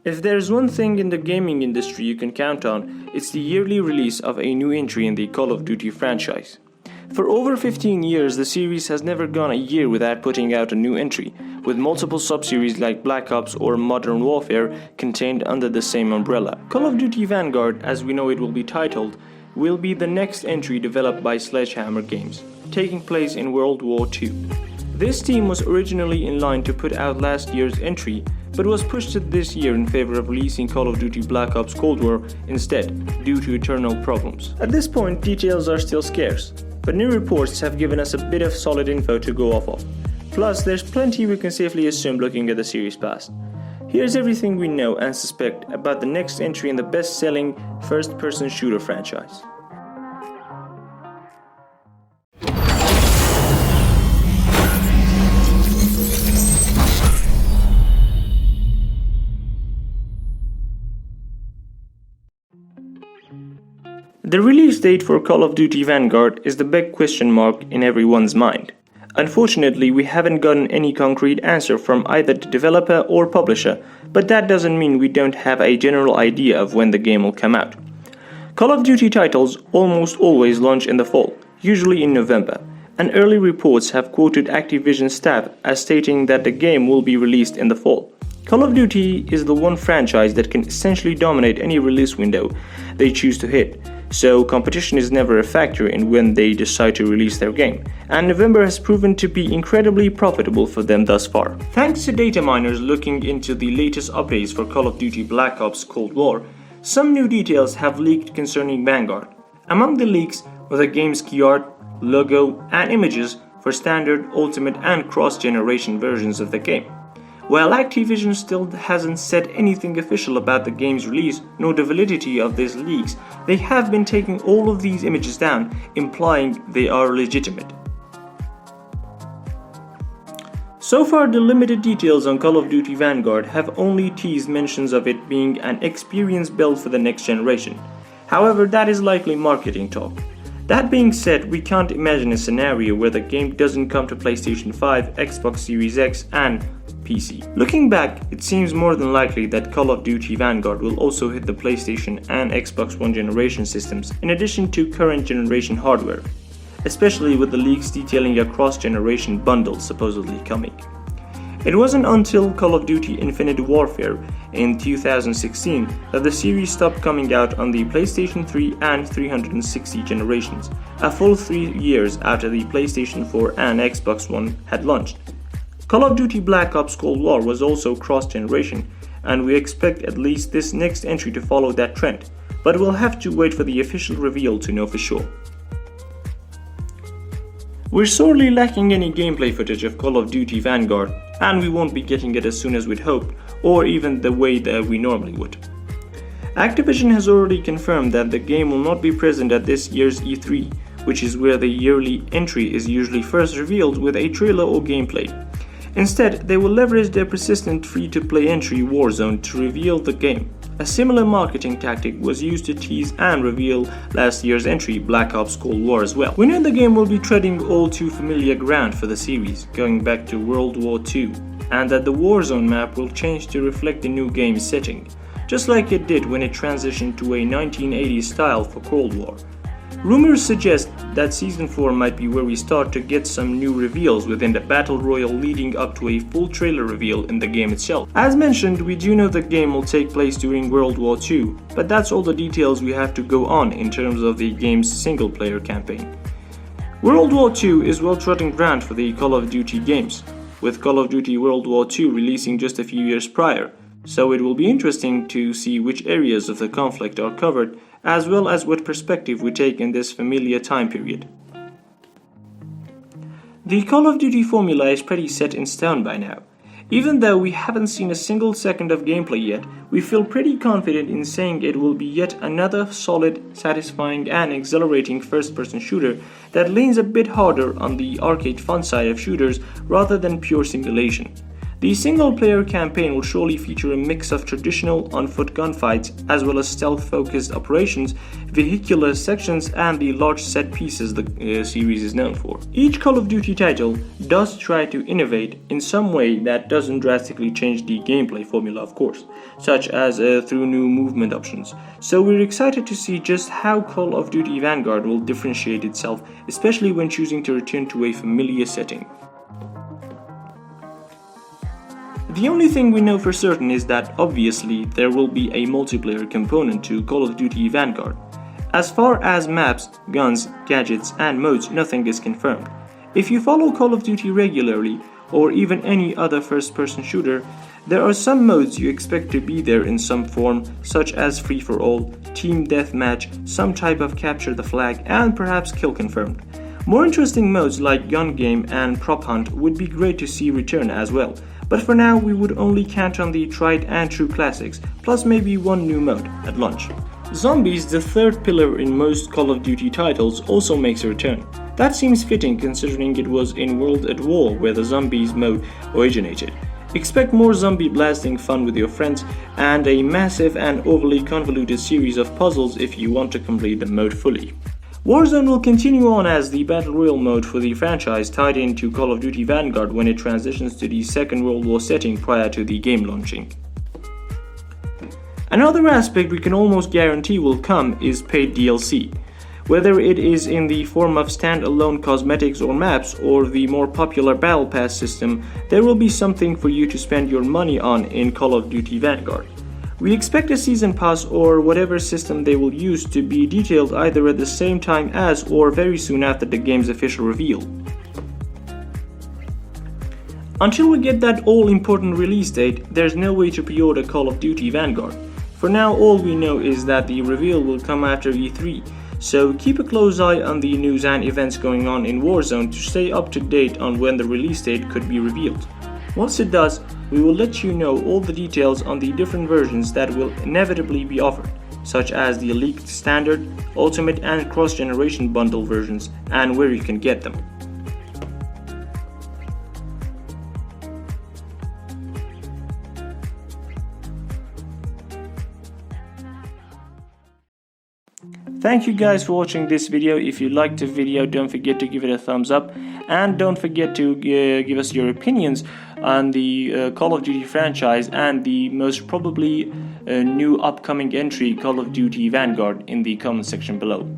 If there's one thing in the gaming industry you can count on, it's the yearly release of a new entry in the Call of Duty franchise. For over 15 years, the series has never gone a year without putting out a new entry, with multiple sub-series like Black Ops or Modern Warfare contained under the same umbrella. Call of Duty Vanguard, as we know it will be titled, will be the next entry developed by Sledgehammer Games, taking place in World War II. This team was originally in line to put out last year's entry, but was pushed to this year in favor of releasing Call of Duty Black Ops Cold War instead, due to internal problems. At this point, details are still scarce, but new reports have given us a bit of solid info to go off of. Plus, there's plenty we can safely assume looking at the series past. Here's everything we know and suspect about the next entry in the best-selling first-person shooter franchise. The release date for Call of Duty Vanguard is the big question mark in everyone's mind. Unfortunately, we haven't gotten any concrete answer from either the developer or publisher, but that doesn't mean we don't have a general idea of when the game will come out. Call of Duty titles almost always launch in the fall, usually in November, and early reports have quoted Activision staff as stating that the game will be released in the fall. Call of Duty is the one franchise that can essentially dominate any release window they choose to hit, so competition is never a factor in when they decide to release their game, and November has proven to be incredibly profitable for them thus far. Thanks to data miners looking into the latest updates for Call of Duty Black Ops Cold War, some new details have leaked concerning Vanguard. Among the leaks were the game's key art, logo, and images for standard, ultimate, and cross-generation versions of the game. While Activision still hasn't said anything official about the game's release nor the validity of these leaks, they have been taking all of these images down, implying they are legitimate. So far, the limited details on Call of Duty Vanguard have only teased mentions of it being an experience built for the next generation. However, that is likely marketing talk. That being said, we can't imagine a scenario where the game doesn't come to PlayStation 5, Xbox Series X, and PC. Looking back, it seems more than likely that Call of Duty Vanguard will also hit the PlayStation and Xbox One generation systems, in addition to current generation hardware, especially with the leaks detailing a cross-generation bundle supposedly coming. It wasn't until Call of Duty Infinite Warfare in 2016 that the series stopped coming out on the PlayStation 3 and 360 generations, a full 3 years after the PlayStation 4 and Xbox One had launched. Call of Duty Black Ops Cold War was also cross-generation, and we expect at least this next entry to follow that trend, but we'll have to wait for the official reveal to know for sure. We're sorely lacking any gameplay footage of Call of Duty Vanguard, and we won't be getting it as soon as we'd hoped, or even the way that we normally would. Activision has already confirmed that the game will not be present at this year's E3, which is where the yearly entry is usually first revealed with a trailer or gameplay. Instead, they will leverage their persistent free-to-play entry Warzone to reveal the game. A similar marketing tactic was used to tease and reveal last year's entry Black Ops Cold War as well. We know the game will be treading all too familiar ground for the series, going back to World War II, and that the Warzone map will change to reflect the new game's setting, just like it did when it transitioned to a 1980s style for Cold War. Rumors suggest that Season 4 might be where we start to get some new reveals within the Battle Royale leading up to a full trailer reveal in the game itself. As mentioned, we do know the game will take place during World War II, but that's all the details we have to go on in terms of the game's single-player campaign. World War II is well-trodden ground for the Call of Duty games, with Call of Duty World War II releasing just a few years prior, so it will be interesting to see which areas of the conflict are covered, as well as what perspective we take in this familiar time period. The Call of Duty formula is pretty set in stone by now. Even though we haven't seen a single second of gameplay yet, we feel pretty confident in saying it will be yet another solid, satisfying, and exhilarating first-person shooter that leans a bit harder on the arcade fun side of shooters rather than pure simulation. The single-player campaign will surely feature a mix of traditional on-foot gunfights as well as stealth-focused operations, vehicular sections, and the large set pieces the series is known for. Each Call of Duty title does try to innovate in some way that doesn't drastically change the gameplay formula, of course, such as through new movement options. So we're excited to see just how Call of Duty Vanguard will differentiate itself, especially when choosing to return to a familiar setting. The only thing we know for certain is that obviously there will be a multiplayer component to Call of Duty Vanguard. As far as maps, guns, gadgets, and modes, nothing is confirmed. If you follow Call of Duty regularly, or even any other first-person shooter, there are some modes you expect to be there in some form, such as free-for-all, team deathmatch, some type of capture the flag, and perhaps kill confirmed. More interesting modes like gun game and prop hunt would be great to see return as well. But for now, we would only count on the tried and true classics, plus maybe one new mode at launch. Zombies, the third pillar in most Call of Duty titles, also makes a return. That seems fitting considering it was in World at War where the Zombies mode originated. Expect more zombie blasting fun with your friends, and a massive and overly convoluted series of puzzles if you want to complete the mode fully. Warzone will continue on as the Battle Royale mode for the franchise, tied into Call of Duty Vanguard when it transitions to the Second World War setting prior to the game launching. Another aspect we can almost guarantee will come is paid DLC. Whether it is in the form of standalone cosmetics or maps, or the more popular Battle Pass system, there will be something for you to spend your money on in Call of Duty Vanguard. We expect a season pass or whatever system they will use to be detailed either at the same time as or very soon after the game's official reveal. Until we get that all-important release date, there's no way to pre-order Call of Duty Vanguard. For now, all we know is that the reveal will come after E3, so keep a close eye on the news and events going on in Warzone to stay up to date on when the release date could be revealed. Once it does, we will let you know all the details on the different versions that will inevitably be offered, such as the leaked standard, ultimate and cross-generation bundle versions, and where you can get them. Thank you guys for watching this video. If you liked the video, don't forget to give it a thumbs up, and don't forget to give us your opinions on the Call of Duty franchise and the most probably new upcoming entry, Call of Duty Vanguard, in the comment section below.